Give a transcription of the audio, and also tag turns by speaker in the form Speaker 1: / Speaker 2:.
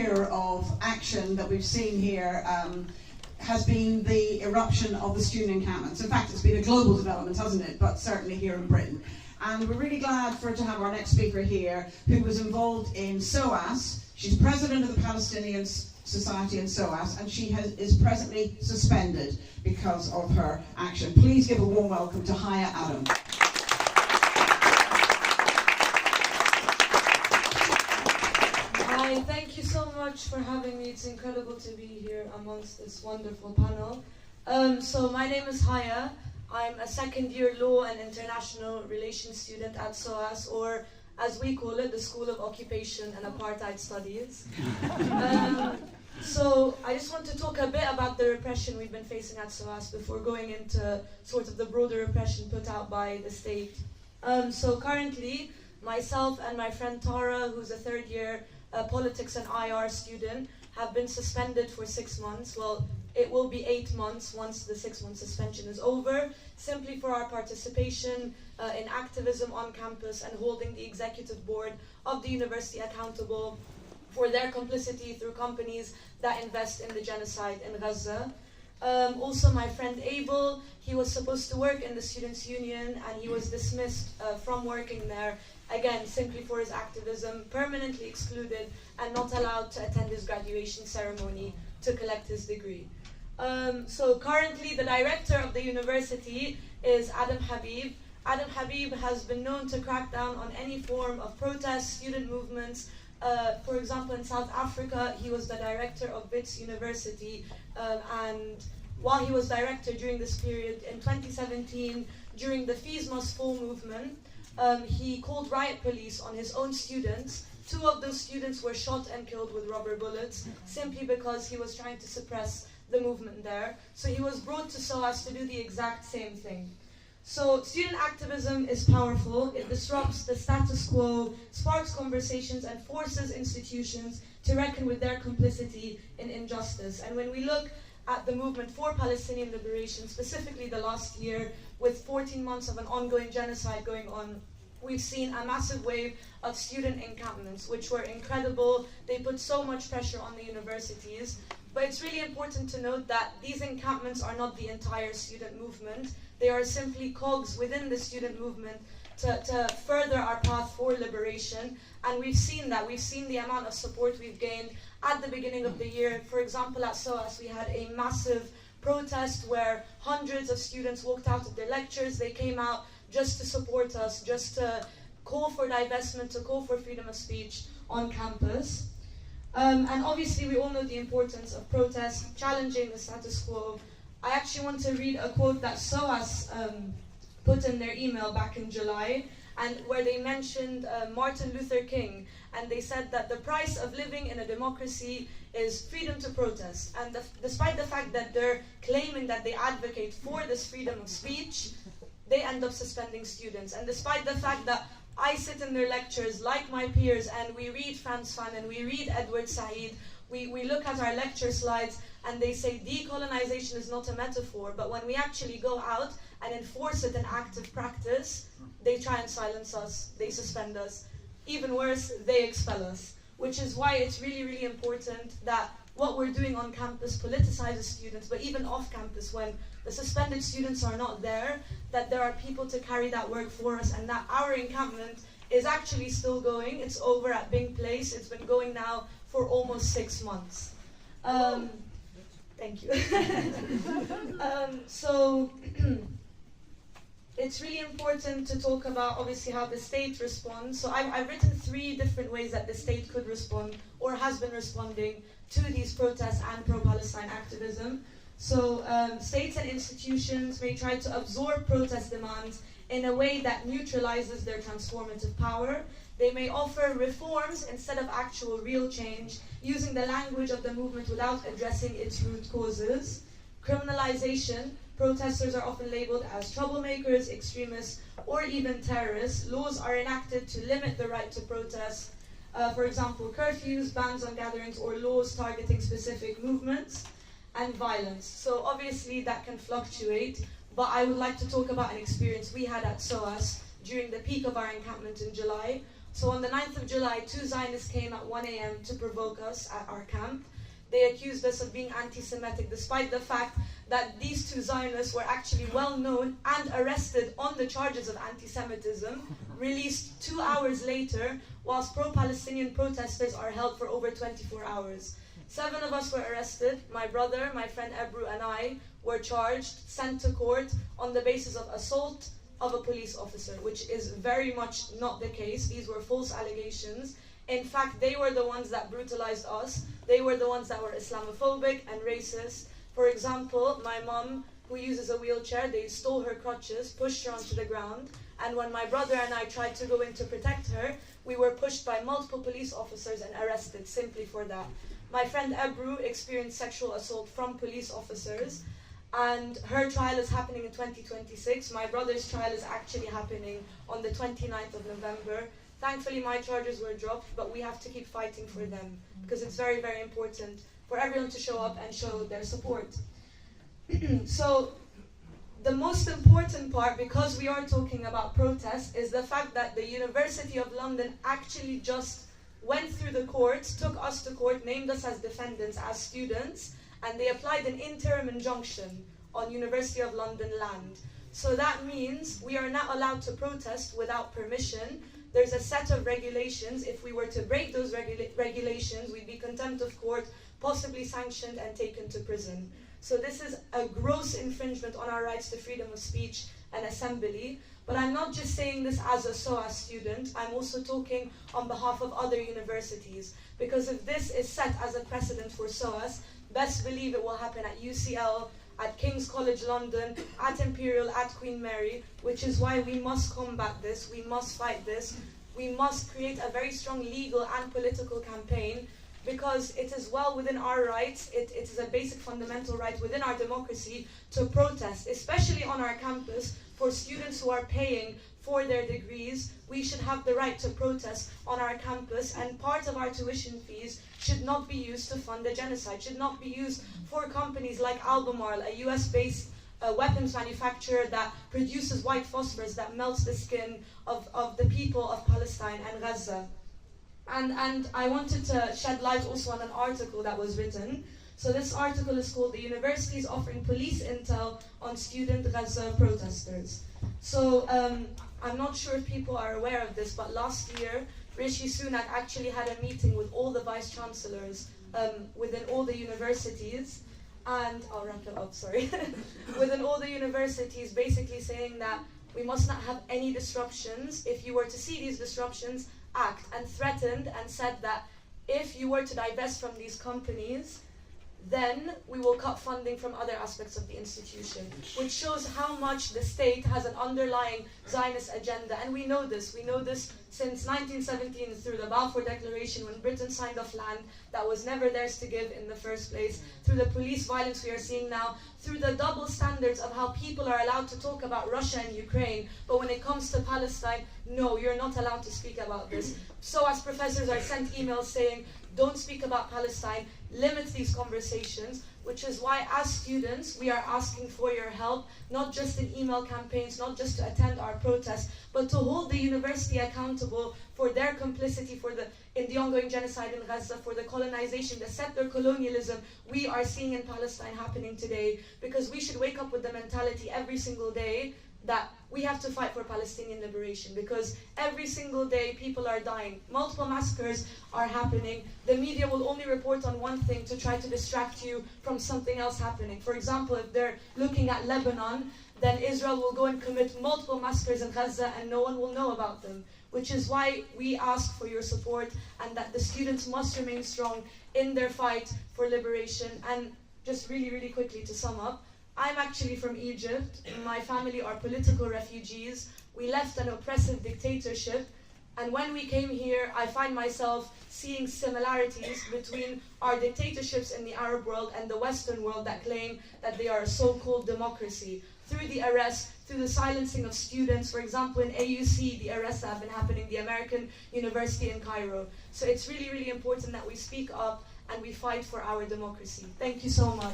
Speaker 1: year of action that we've seen here has been the eruption of the student encampments. In fact, it's been a global development, hasn't it? But certainly here in Britain. And we're really glad to have our next speaker here, who was involved in Soas. She's president of the Palestinian Society in Soas, and she is presently suspended because of her action. Please give a warm welcome to Haya Adam.
Speaker 2: Hi, thank you so much for having me. It's incredible to be here amongst this wonderful panel. So my name is Haya. I'm a second-year Law and International Relations student at Soas, or as we call it, the School of Occupation and Apartheid Studies. So I just want to talk a bit about the repression we've been facing at Soas before going into sort of the broader repression put out by the state. So currently, myself and my friend Tara, who's a third-year politics and IR student, have been suspended for 6 months. Well, it will be 8 months once the 6-month suspension is over, simply for our participation in activism on campus and holding the executive board of the university accountable for their complicity through companies that invest in the genocide in Gaza. Also, my friend Abel, he was supposed to work in the Students' Union and he was dismissed from working there, again, simply for his activism, permanently excluded and not allowed to attend his graduation ceremony to collect his degree. So currently the director of the university is Adam Habib. Adam Habib has been known to crack down on any form of protest, student movements. For example, in South Africa, he was the director of Wits University, and while he was director during this period, in 2017, during the Fees Must Fall movement, he called riot police on his own students. 2 of those students were shot and killed with rubber bullets, simply because he was trying to suppress the movement there. So he was brought to SOAS to do the exact same thing. So student activism is powerful. It disrupts the status quo, sparks conversations, and forces institutions to reckon with their complicity in injustice. And when we look at the movement for Palestinian liberation, specifically the last year, with 14 months of an ongoing genocide going on, we've seen a massive wave of student encampments, which were incredible. They put so much pressure on the universities. But it's really important to note that these encampments are not the entire student movement. They are simply cogs within the student movement to further our path for liberation. And we've seen that. We've seen the amount of support we've gained at the beginning of the year. For example, at SOAS, we had a massive protest where hundreds of students walked out of their lectures. They came out just to support us, just to call for divestment, to call for freedom of speech on campus. And obviously, we all know the importance of protest, challenging the status quo. I actually want to read a quote that SOAS put in their email back in July, and where they mentioned Martin Luther King, and they said that the price of living in a democracy is freedom to protest. And despite the fact that they're claiming that they advocate for this freedom of speech, they end up suspending students. And despite the fact that I sit in their lectures like my peers and we read Frantz Fanon, we read Edward Said, we look at our lecture slides and they say decolonization is not a metaphor, but when we actually go out and enforce it in active practice, they try and silence us, they suspend us. Even worse, they expel us, which is why it's really, really important that what we're doing on campus politicizes students, but even off campus, when the suspended students are not there, that there are people to carry that work for us, and that our encampment is actually still going. It's over at Bing Place. It's been going now for almost 6 months. Thank you. So it's really important to talk about, obviously, how the state responds. So I've written 3 different ways that the state could respond, or has been responding, to these protests and pro-Palestine activism. So states and institutions may try to absorb protest demands in a way that neutralizes their transformative power. They may offer reforms instead of actual real change, using the language of the movement without addressing its root causes. Criminalization. Protesters are often labeled as troublemakers, extremists, or even terrorists. Laws are enacted to limit the right to protest. For example, curfews, bans on gatherings, or laws targeting specific movements, and violence. So obviously that can fluctuate, but I would like to talk about an experience we had at SOAS during the peak of our encampment in July, So on the 9th of July, 2 Zionists came at 1 a.m. to provoke us at our camp. They accused us of being anti-Semitic, despite the fact that these 2 Zionists were actually well known and arrested on the charges of anti-Semitism, released 2 hours later, whilst pro-Palestinian protesters are held for over 24 hours. 7 of us were arrested. My brother, my friend Ebru, and I were charged, sent to court on the basis of assault of a police officer, which is very much not the case. These were false allegations. In fact, they were the ones that brutalized us. They were the ones that were Islamophobic and racist. For example, my mom, who uses a wheelchair, they stole her crutches, pushed her onto the ground, and when my brother and I tried to go in to protect her, we were pushed by multiple police officers and arrested simply for that. My friend Ebru experienced sexual assault from police officers, and her trial is happening in 2026. My brother's trial is actually happening on the 29th of November. Thankfully, my charges were dropped, but we have to keep fighting for them because it's very, very important for everyone to show up and show their support. So, the most important part, because we are talking about protests, is the fact that the University of London actually just went through the courts, took us to court, named us as defendants, as students, and they applied an interim injunction on University of London land. So that means we are not allowed to protest without permission. There's a set of regulations. If we were to break those regulations, we'd be contempt of court, possibly sanctioned and taken to prison. So this is a gross infringement on our rights to freedom of speech and assembly. But I'm not just saying this as a Soas student, I'm also talking on behalf of other universities. Because if this is set as a precedent for Soas, best believe it will happen at UCL, at King's College London, at Imperial, at Queen Mary, which is why we must combat this, we must fight this, we must create a very strong legal and political campaign, because it is well within our rights, it is a basic fundamental right within our democracy to protest, especially on our campus, for students who are paying for their degrees. We should have the right to protest on our campus, and part of our tuition fees should not be used to fund the genocide, should not be used for companies like Albemarle, a US-based weapons manufacturer that produces white phosphorus that melts the skin of the people of Palestine and Gaza. And I wanted to shed light also on an article that was written. So this article is called "The University is Offering Police Intel on Student Gaza Protesters." So I'm not sure if people are aware of this, but last year Rishi Sunak actually had a meeting with all the vice-chancellors within all the universities, and I'll wrap it up, sorry, within all the universities, basically saying that we must not have any disruptions. If you were to see these disruptions, act, and threatened and said that if you were to divest from these companies, then we will cut funding from other aspects of the institution, which shows how much the state has an underlying Zionist agenda. And we know this since 1917 through the Balfour Declaration, when Britain signed off land that was never theirs to give in the first place, through the police violence we are seeing now, through the double standards of how people are allowed to talk about Russia and Ukraine, but when it comes to Palestine, no, you're not allowed to speak about this. So as professors are sent emails saying, don't speak about Palestine, limit these conversations, which is why as students we are asking for your help, not just in email campaigns, not just to attend our protests, but to hold the university accountable for their complicity in the ongoing genocide in Gaza, for the colonization, the settler colonialism we are seeing in Palestine happening today, because we should wake up with the mentality every single day that we have to fight for Palestinian liberation, because every single day people are dying. Multiple massacres are happening. The media will only report on one thing to try to distract you from something else happening. For example, if they're looking at Lebanon, then Israel will go and commit multiple massacres in Gaza and no one will know about them. Which is why we ask for your support, and that the students must remain strong in their fight for liberation. And just really, really quickly to sum up, I'm actually from Egypt. My family are political refugees. We left an oppressive dictatorship, and when we came here, I find myself seeing similarities between our dictatorships in the Arab world and the Western world that claim that they are a so-called democracy. Through the arrest, through the silencing of students, for example in AUC, the arrests that have been happening, the American University in Cairo. So it's really, really important that we speak up and we fight for our democracy. Thank you so much.